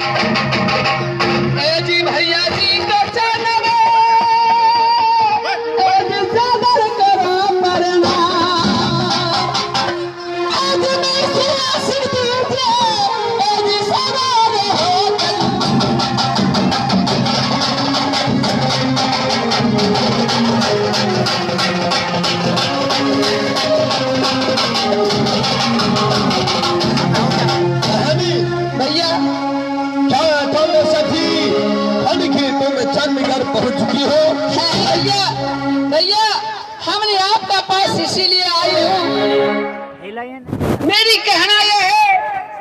ए जी भैया जी का चरण आज सादर करो प्रणाम। आज मैं से आशीर्वाद दीजिए आज सवार हो भैया। क्या तुम सखी अनखी तुम चंडगढ़ पहुंच चुकी हो? भैया भैया हमने आपका पास इसीलिए आई हूँ। मेरी कहना यह है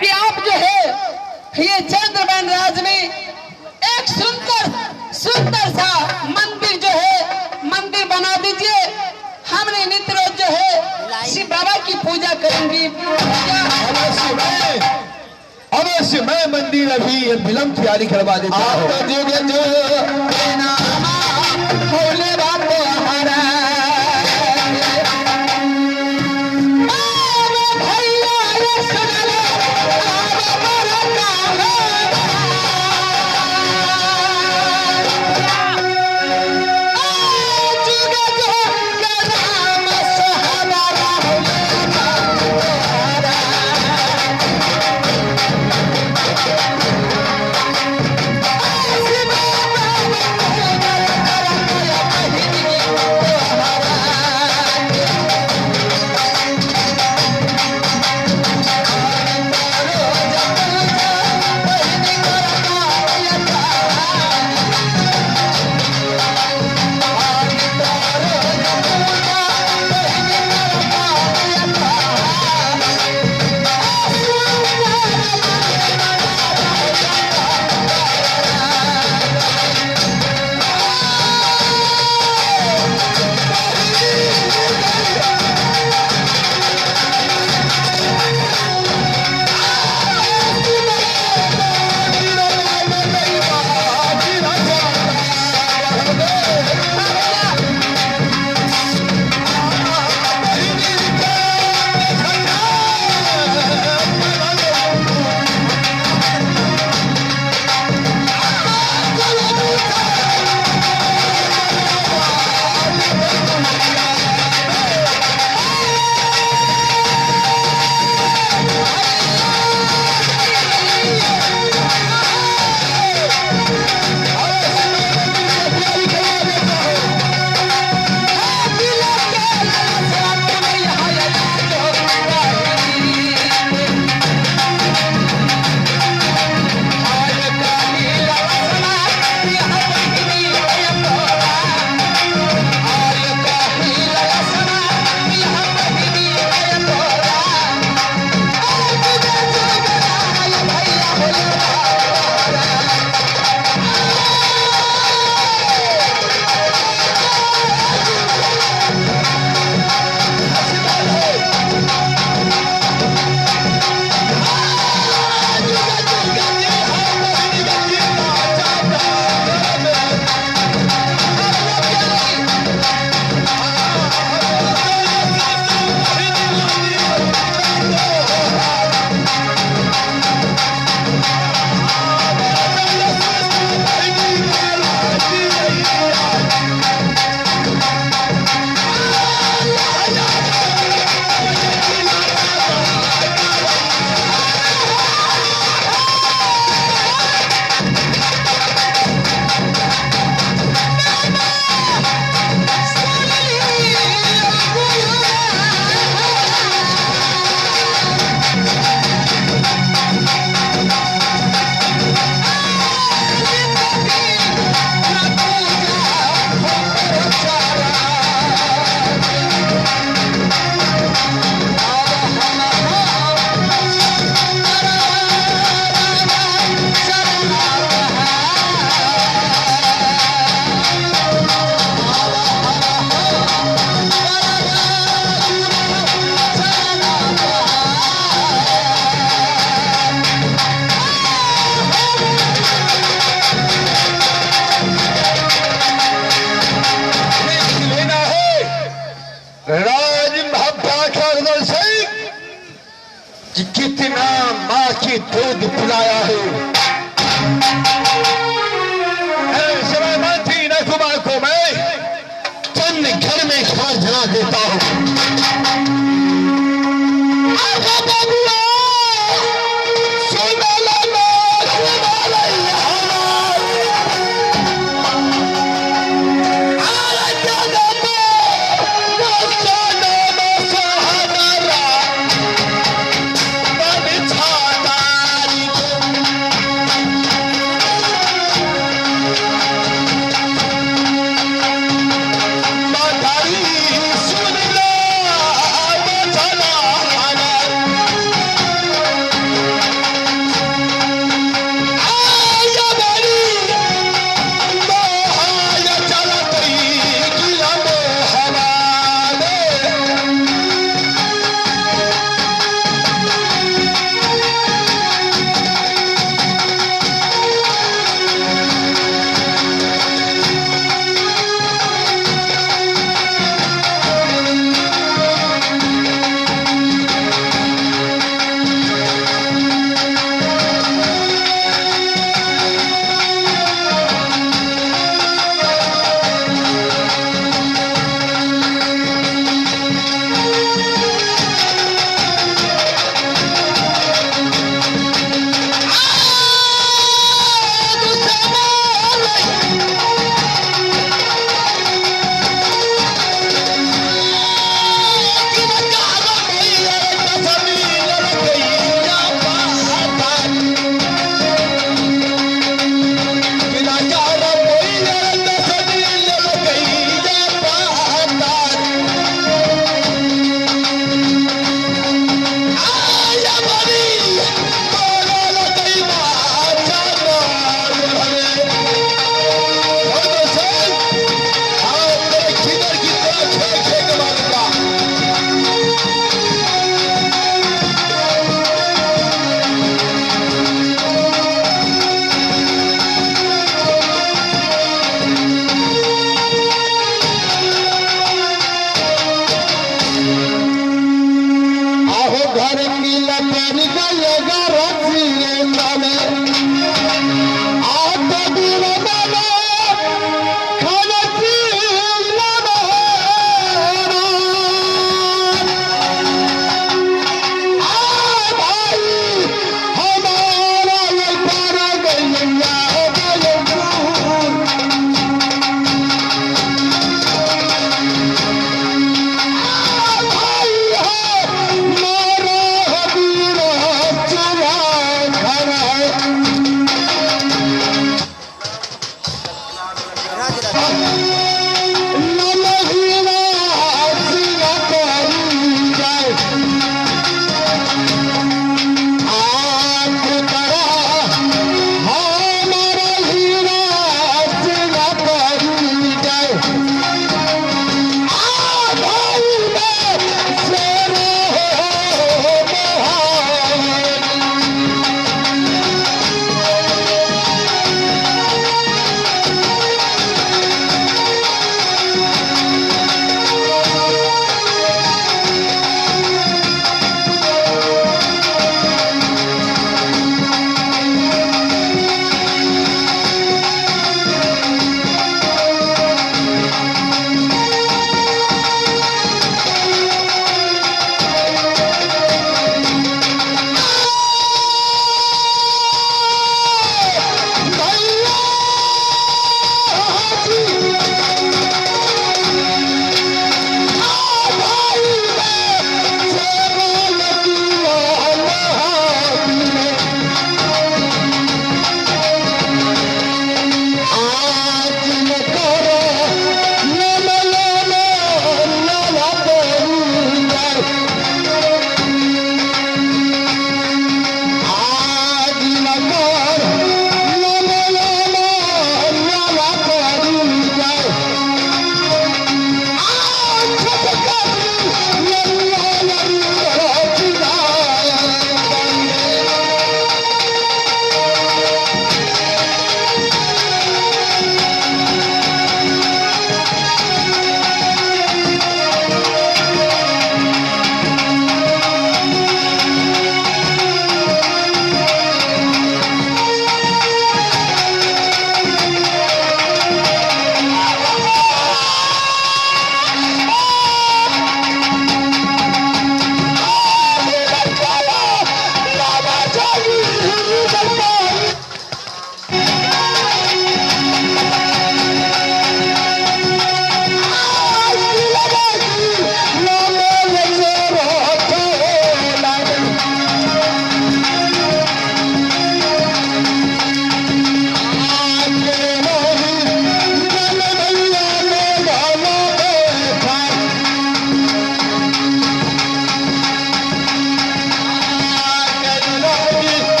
कि आप जो है ये चंद्रबन राज में एक सुंदर सुंदर सा मंदिर जो है मंदिर बना दीजिए। हमने नित्य रोज जो है शिव बाबा की पूजा करेंगे। अवश्य मैं मंदिर अभी विलंब तैयारी करवा देता हूँ। भोले बाबा हमारा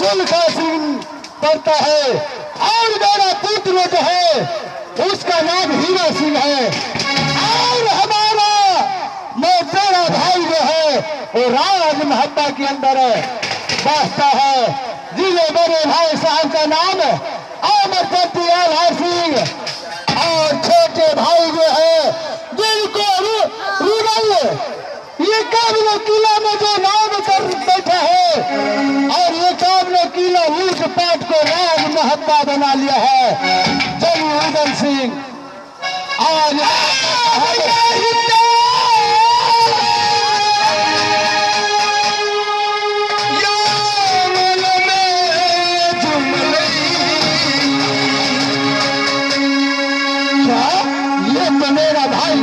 सुलखा सिंह पड़ता है और मेरा पुत्र जो है उसका नाम हीरा सिंह है और हमारा मेरा भाई जो है वो राज महत्ता के अंदर बसता है। जिले मेरे भाई साहब का नाम अमरपति आला सिंह और छोटे भाई जो है जिनको रुदल ये काबलो किला में जो नाम कर बैठा है और ये काबलो किला लूट पाट को राज महत्ता बना लिया है जन रुदल सिंह। आज ये तो मेरा भाई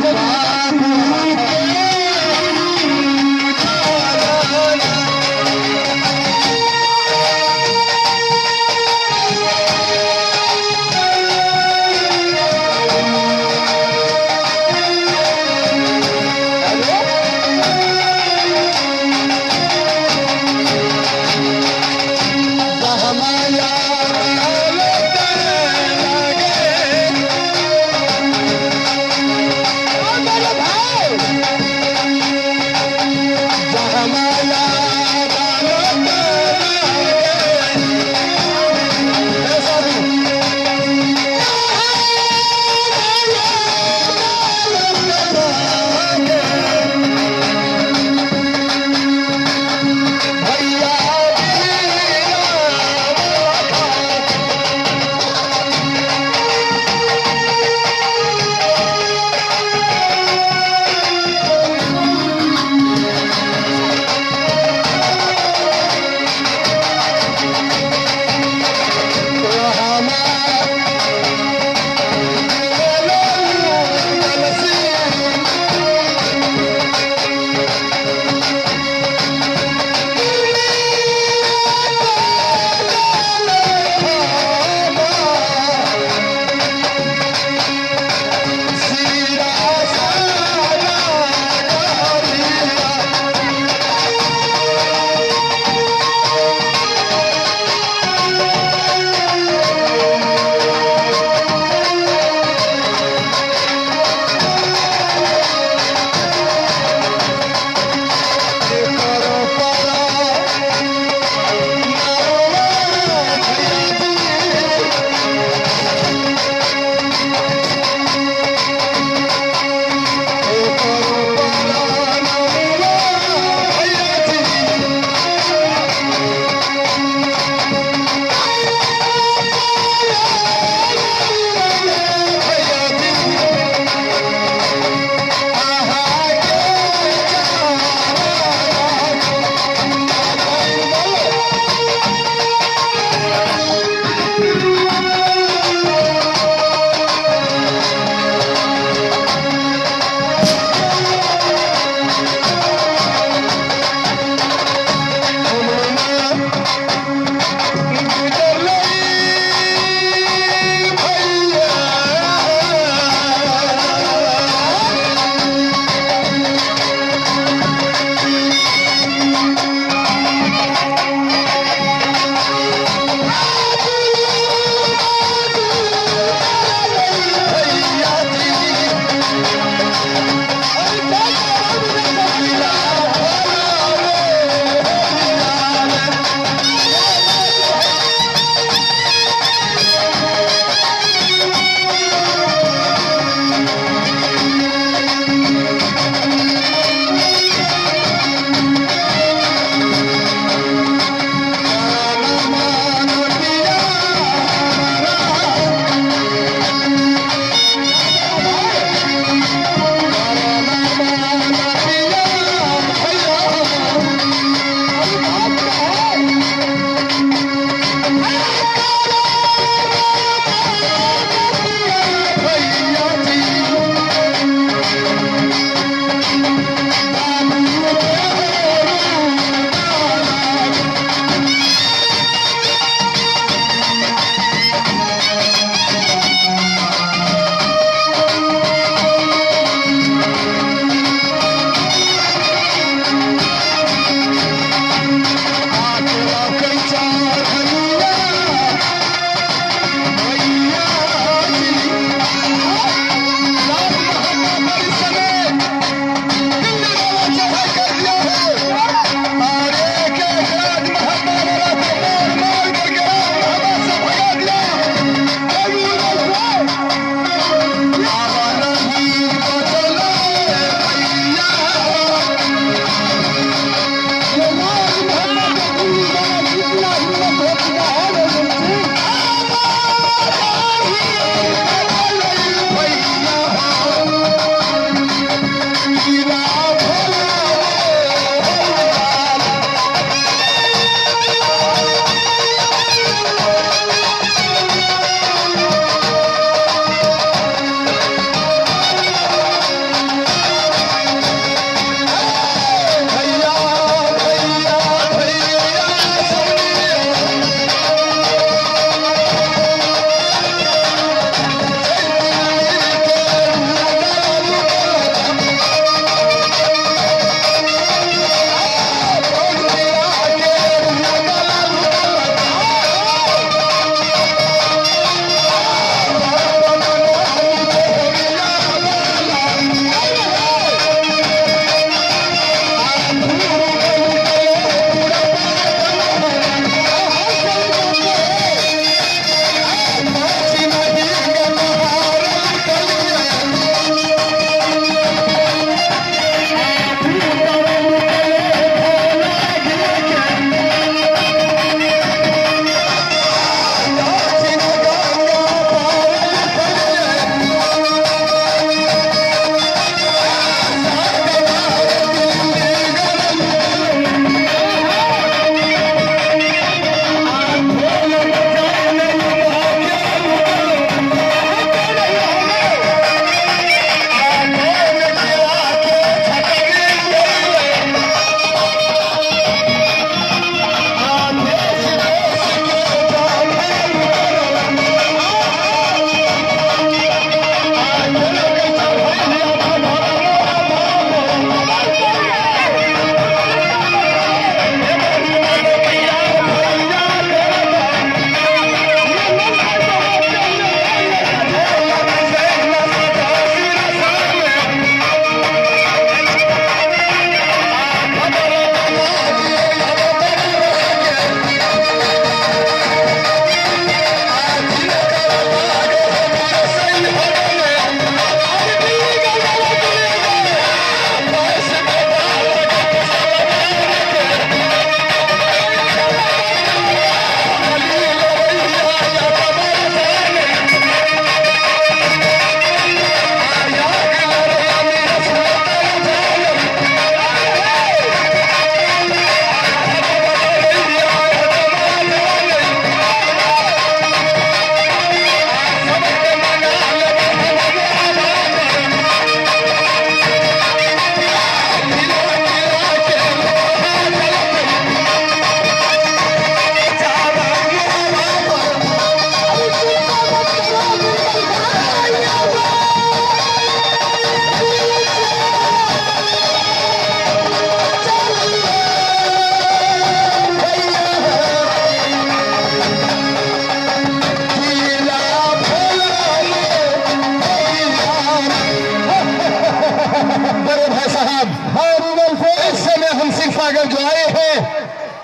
सागर जो आए हैं,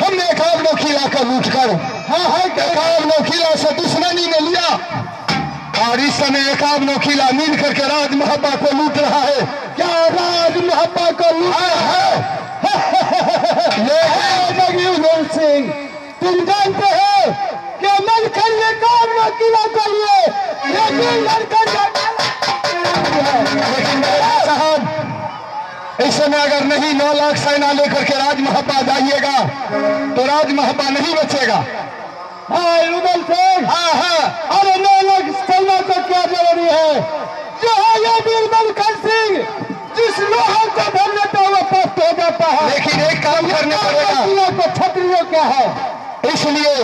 हमने एकावनों किला का लूट कर एकावनों किला से दुश्मनी में लिया और इस समय एकावनों किला मिल करके राज महब्बा को लूट रहा है। क्या राज महब्बा को लूट रहा है? ये है जगीर सिंह। तुम जानते हो कि मलखन ने एकावनों किला को लिए, लेकिन लड़का लेकिन साहब इस समय अगर नहीं 9 लाख सेना लेकर के राज महब्बा जाइएगा तो राज महब्बा नहीं बचेगा। हाँ रुदल सिंह, हाँ अरे 9 लाख सेना को क्या जरूरी है? जो है ये बीरबल सिंह, जिस लोहा को भर लेता है वो पस्त हो जाता है। लेकिन एक काम करना पड़ेगा, तो क्षत्रियो क्या है, इसलिए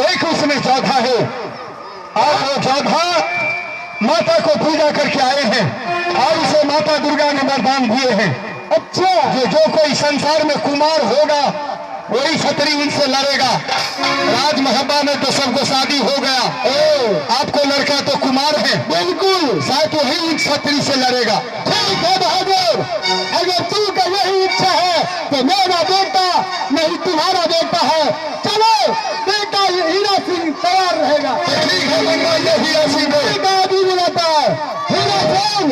एक उसमें जोधा है और वो जोधा माता को पूजा करके आए हैं और उसे माता दुर्गा ने वरदान दिए हैं। अच्छा, जो कोई संसार में कुमार होगा वही क्षत्रिय इनसे लड़ेगा। राज महब्बा में तो सबको शादी हो गया, आपको लड़का तो कुमार है, बिल्कुल शायद वही क्षत्रिय से लड़ेगा। ठीक है बहादुर, अगर तू का यही इच्छा है तो मेरा बेटा नहीं तुम्हारा बेटा है। चलो बेटा हीरा सिंह तैयार रहेगा। ठीक है ये हीरा सिंह आदमी मिलाता है, हीरा सिंह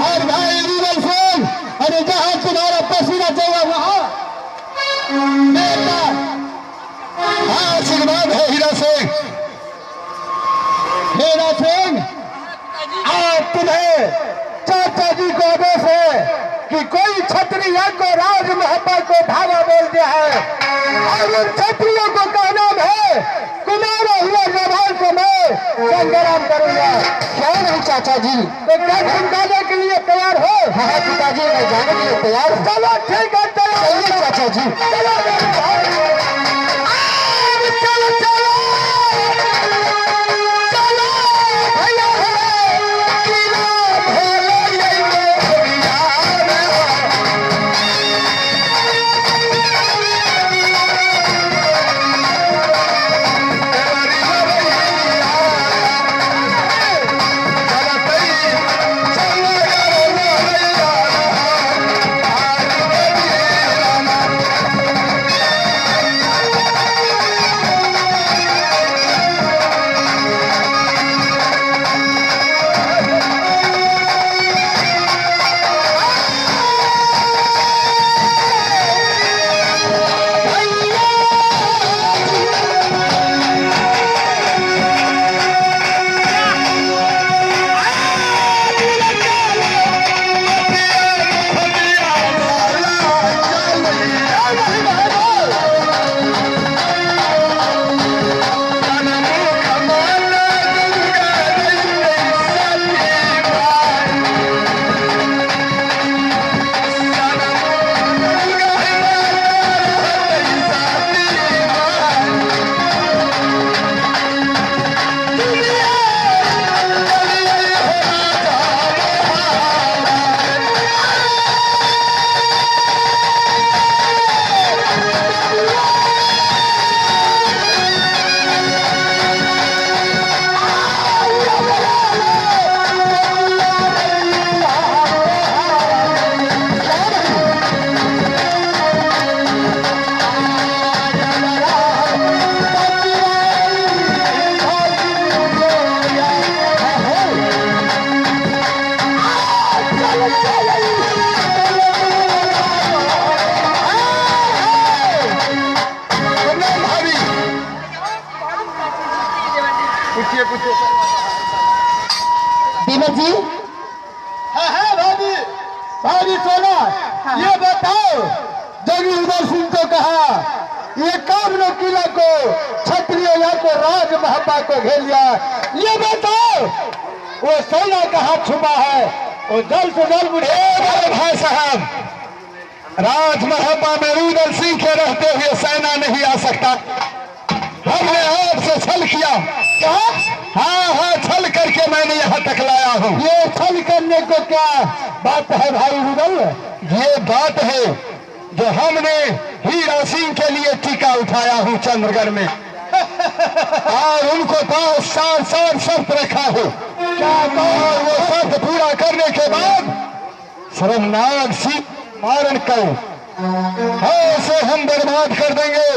और भाई रूबल सिंह। अरे जहाँ तुम्हारा पसीना चाहिए वहाँ बेटा। हाँ आशीर्वाद है हीरा सिंह। हीरा सिंह, आप तुम्हें चाचा जी को आदेश है कि कोई क्षत्रिय को राज महब्बा को धावा बोल दिया है और उन क्षत्रियों को का नाम है कुमार हुआ जवान को मैं संग्राम करूंगा। क्या नहीं चाचा जी, तो क्या तुम जाने के लिए तैयार हो? हाँ पिताजी मैं जाने के लिए तैयार हूँ। चलो ठीक है तैयार चाचा जी। चलो चलो चलो चलो भैया बीमत जी। हाँ भाभी, भाभी सोना ये बताओ, जगीर सिंह को कहा ये एकावनों किला को क्षत्रिय को राज महब्बा को घेर लिया, ये बताओ वो सेना का हाथ छुपा है, वो जल्द से जल्द बुढ़े भाई साहब राज महब्बा में रूदल सिंह के रहते हुए सेना नहीं आ सकता। हमने आपसे छल किया। क्या? हाँ छल करके मैंने यहाँ तक लाया हूँ। ये छल करने को क्या बात है भाई रूदल? ये बात है जो हमने हीरा सिंह के लिए टीका उठाया हूँ चंद्रगढ़ में और उनको 5 साल शर्त रखा हो। क्या? और वो शर्त पूरा करने के बाद शर्मनाक सी मारण कर ऐसे हम बर्बाद कर देंगे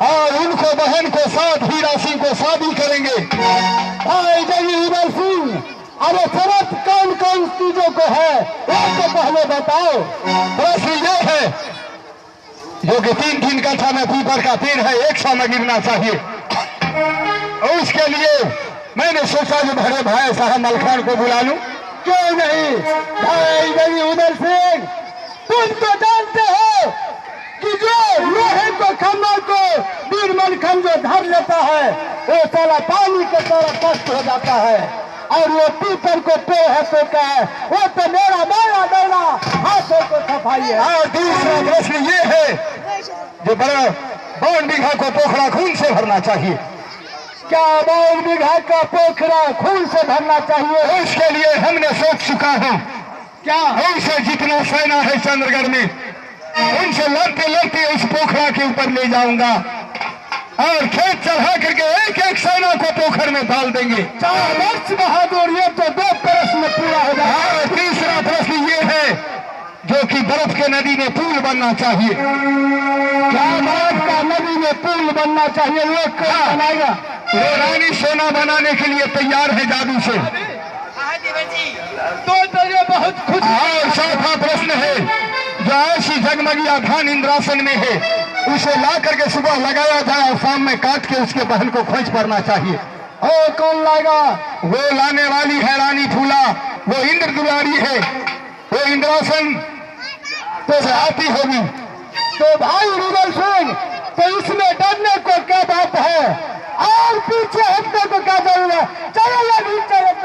और उनको बहन को साथ हीरा सिंह को शादी करेंगे। भाई जगी उदय सिंह, अरे शरत कौन कौन चीजों को है वो तो पहले बताओ। प्रश्न ये है जो कि 3 कट्ठा में पीपल का पेड़ है 100 में गिरना चाहिए। और उसके लिए मैंने सोचा जो बड़े भाई साहब मलखान को बुला लूं। क्यों नहीं भाई जगी उदय सिंह, तुम तो जानते हो कि जो लोहे को खम्भा को वीर मलखन जो धर लेता है वो सारा पानी के तरह कष्ट हो जाता है। और वो पीपल को पे है तो क्या है, वो तो मेरा मेरा मेरा हाथों को सफाई है। और दूसरा प्रश्न ये है जो बड़ा 52 बीघा को पोखरा खून से भरना चाहिए। क्या 52 बीघा का पोखरा खून से भरना चाहिए? उसके लिए हमने सोच चुका हूँ। क्या उनसे जितना सेना है चंद्रगढ़ में उनसे लड़ते लड़ते उस पोखरा के ऊपर ले जाऊंगा और खेत चढ़ा करके एक एक सेना को पोखर में डाल देंगे। 4 वर्ष बहादुर, ये तो 2 प्रश्न पूरा हो जाए। तीसरा प्रश्न ये है जो कि बर्फ के नदी में पुल बनना चाहिए। क्या बर्फ का नदी में पुल बनना चाहिए? वो कौन बनाएगा? वो रानी सोना बनाने के लिए तैयार है जादू से। तो ये बहुत खुश। और चौथा प्रश्न है जो ऐसी जगमगिया धान इंद्रासन में है उसे ला करके सुबह लगाया जाए और शाम में काट के उसके बहन को खोज पड़ना चाहिए। और कौन लाएगा? वो लाने वाली है रानी फूला, वो इंद्र दुलारी है, वो इंद्रासन तो से आती होगी। तो भाई रुदल सिंह, तो इसमें डरने को क्या बात है और पीछे हटने को क्या जरूरत है? चलो या नहीं चलो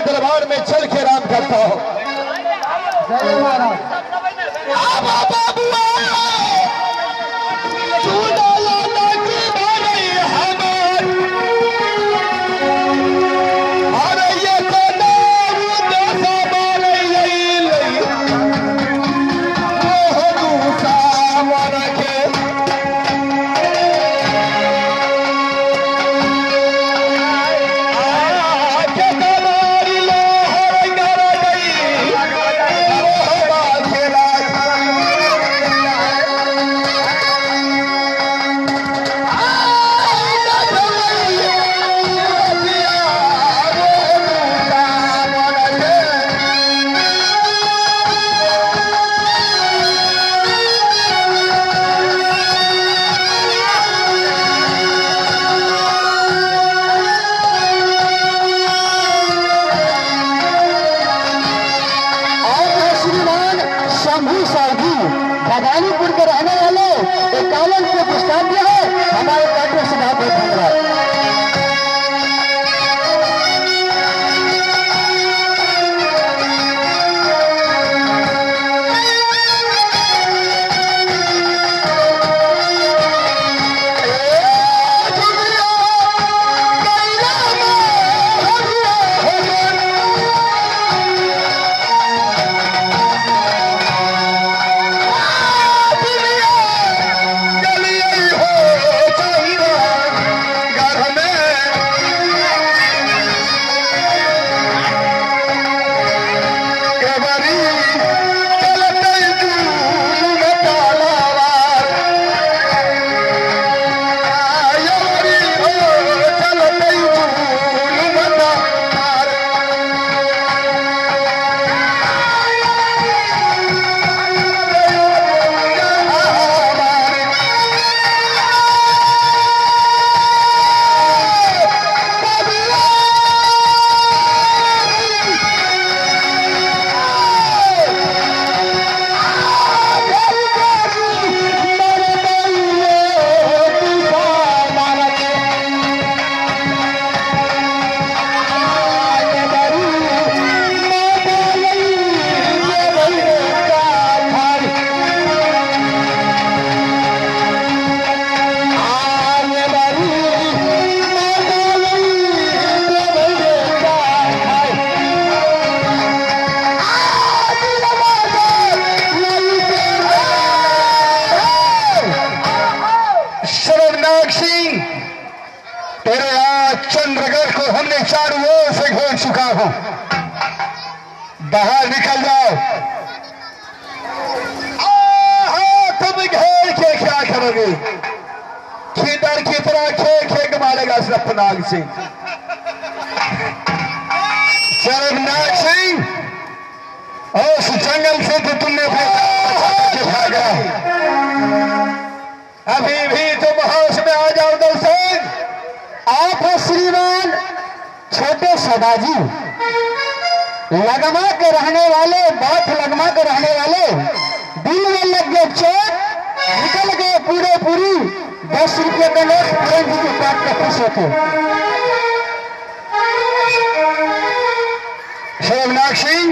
दरबार में चल के राम करता हूँ। जय महाराज। भवानीपुर के रहने वाले एक कॉलेज के पुस्तक है हमारे डॉक्टर सभा को धन्यवाद। तेरे आज चंद्रगढ़ को हमने चारों ओर से घेर चुका हूं, बाहर निकल जाओ। तुम घेर के क्या करोगे? खीदर की तरह खेल मारेगा सरपनाग सिंह। सरपनाग सिंह उस जंगल से तो तुमने भागा, अभी भी तुम होश में आ जाओ दर्शक। आप श्रीमान छोटे सदाजी लगमा के रहने वाले, बात लगमा के रहने वाले, दिल में लग गए चोट, निकल गए पूरे पूरी 10 रुपये का नोट प्रेम जी के पास का खुश होते। सोमनाथ सिंह,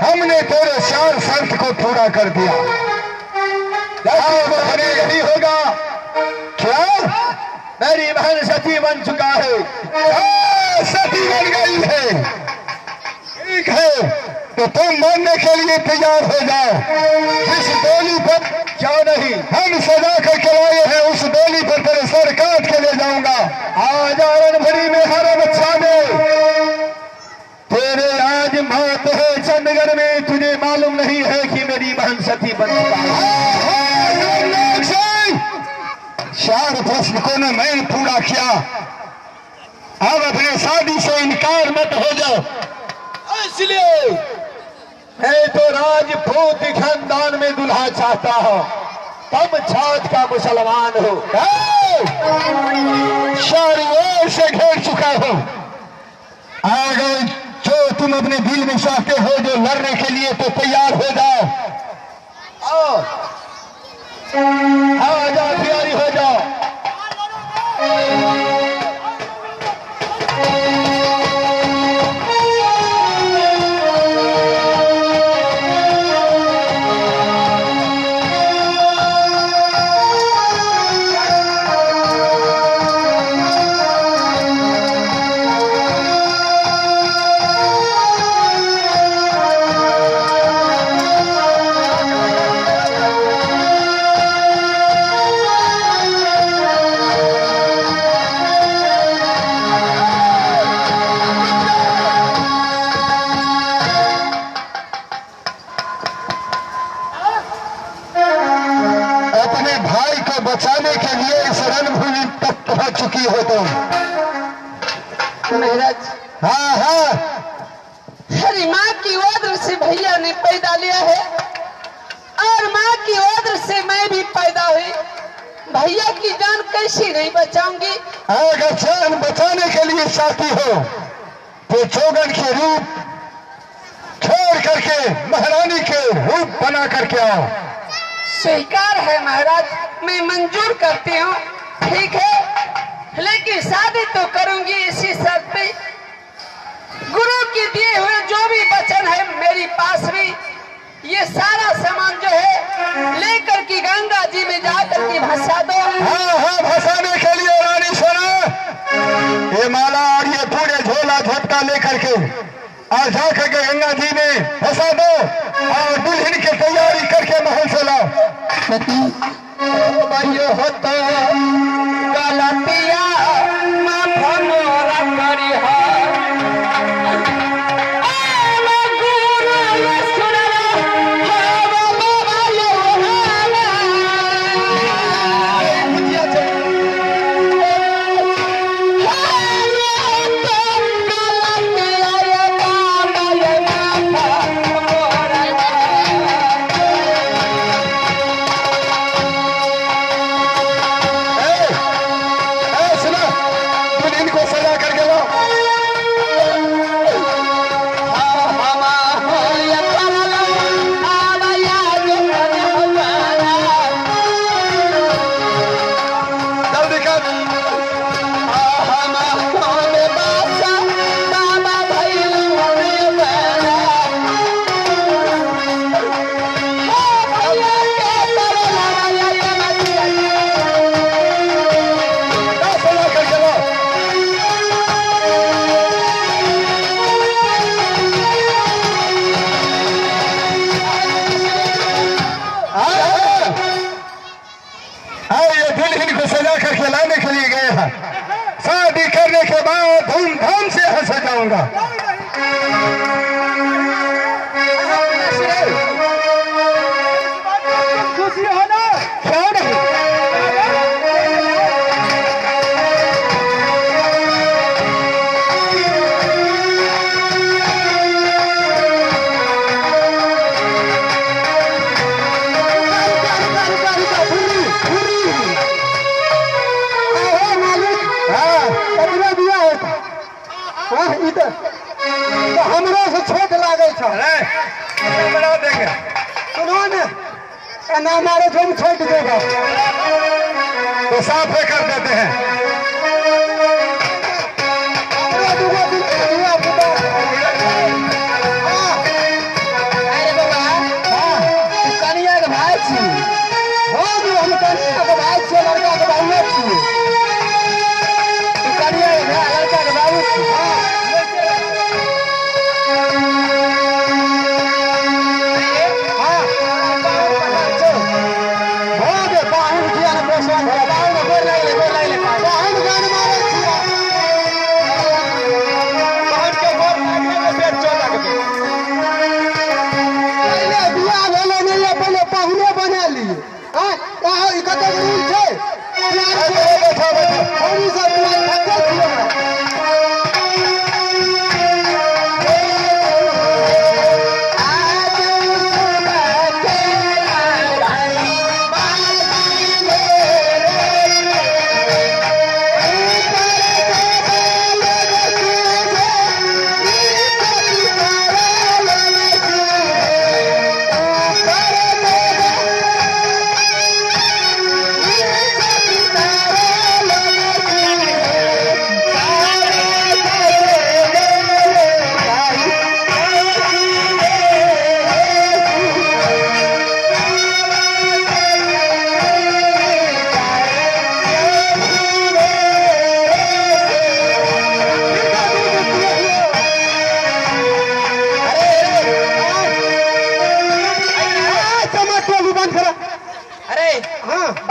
हमने तेरे 4 शर्त को पूरा कर दिया। यही होगा क्या? मेरी बहन सती बन चुका है, सती बन गई है। ठीक है तो तुम मरने के लिए तैयार हो जाओ। जिस डोली पर क्या नहीं हम सजा करके लाए हैं, उस डोली पर तेरे सर काट के ले जाऊंगा। आज आरणभरी में हर बच्चा में तेरे आज मौत है। चंडगढ़ में तुझे मालूम नहीं है कि मेरी बहन सती बन चुका है। 4 प्रश्न को ने मैं पूरा किया, अब अपने शादी से इनकार मत हो जाओ। इसलिए मैं तो राजपूत खानदान में दुल्हा चाहता हूं, तुम जात का मुसलमान हो। चारों ओर से घेर चुका हो, आगे जो तुम अपने दिल में चाहते हो, जो लड़ने के लिए तो तैयार हो जाओ। आ जाओ, तैयारी हो जाओ। की हो तुम। महाराज हाँ हाँ, हरी माँ की ओर से भैया ने पैदा लिया है और माँ की ओर से मैं भी पैदा हुई। भैया की जान कैसी नहीं बचाऊंगी। अगर जान बचाने के लिए चाहती हो तो जोगन के रूप छोड़ करके महारानी के रूप बना करके आओ। स्वीकार है महाराज, मैं मंजूर करती हूँ। ठीक है, लेकिन शादी तो करूंगी इसी शर्त पे, गुरु के दिए हुए जो भी वचन है मेरी पास भी, ये सारा सामान जो है लेकर की गंगा जी में जाकर के भसा दो। हाँ हाँ, भसाने के लिए रानी सुना, ये माला और ये पूरे झोला झोटका लेकर के और जाकर के गंगा जी में भसा दो और दुल्हन की तैयारी करके महल से लाओ। हो तो गलतिया माथा मोरा करी शादी करने के बाद धूमधाम से हंस जाऊंगा। खुशी हो ना, क्यों नहीं? तो हमरा से छोट लागे छो। बना देंगे, सुनो ना मारे तुम छोट देगा तो साफ कर देते हैं। अरे बाबा, कनिया के भाई छी। हाँ जी, हम कनिया के भाई छी, लड़का के भाई छी। कनिया के भाई, लड़का के बाबू छी।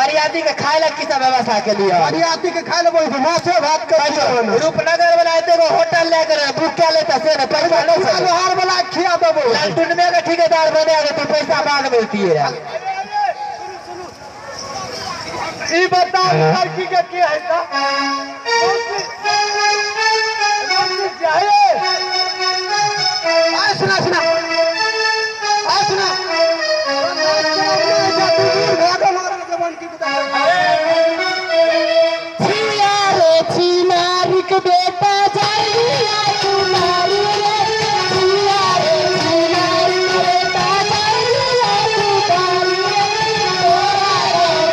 बरियाती के खाए लग किसा व्यवस्था के लिए बरियाती के खाए लगे माछे भात कर रूपनगर वाला एगो होटल लेकर बुक क्या लेता से ना पैसा नहीं लोहार वाला खिया देबो लालटून में का ठेकेदार बने अगर तो पैसा मांग मिलती है ये बताओ लड़की का क्या है ता? क्या है? सुना सुना सुना बेटा जाइया तुम्हारी रे छिया रे छिनारी बेटा जाइया तुम्हारी रे तोरा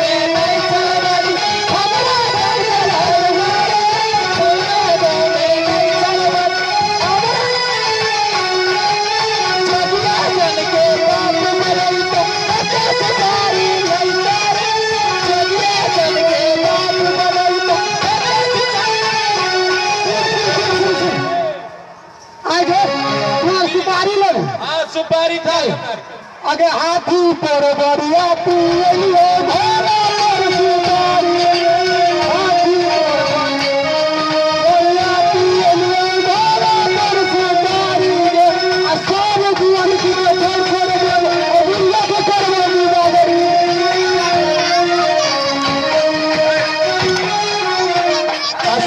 रे मैं चलबरी हमरा चलबरी तोरा रे मैं चलबरी हमरा जगिया जन के बाप मरई तो आकाश तारी नहीं तारे जगिया जन के बाप मरई तो आगे सुपारी लो। हाँ सुपारी था आगे हाथी पर बड़िया पियो घोड़ा पर सुपारी हाथी पर बड़िया पियो घोड़ा पर सुपारी गे सब जीवन की छोड़ छोड़ दे अबुल्ला के करवे बागरी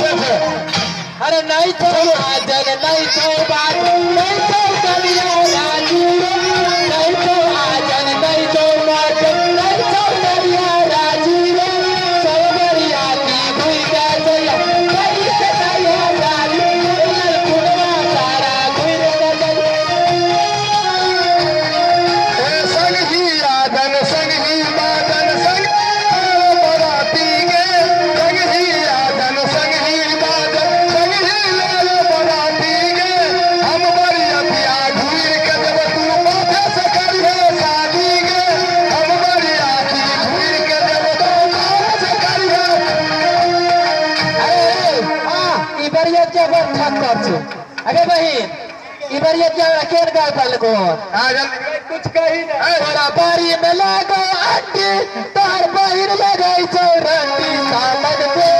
अरे नहीं तो आजन नहीं तो बात नहीं तो कलिया राजी नहीं तो आजन नहीं तो बात नहीं तो कलिया राजी रे सबरिया की भूल गया कहीं से कलिया राजी उनल कुड़वा सारा भूल गया संग ही आजन संग ही बादन संग बराती के संग ही आजन संग ही बादन अरे बहन इधर ये क्या केर गाय पल को कुछ कही ना बारी में लगो अड्डी तार बहिर लगाई चौरंडी सामन को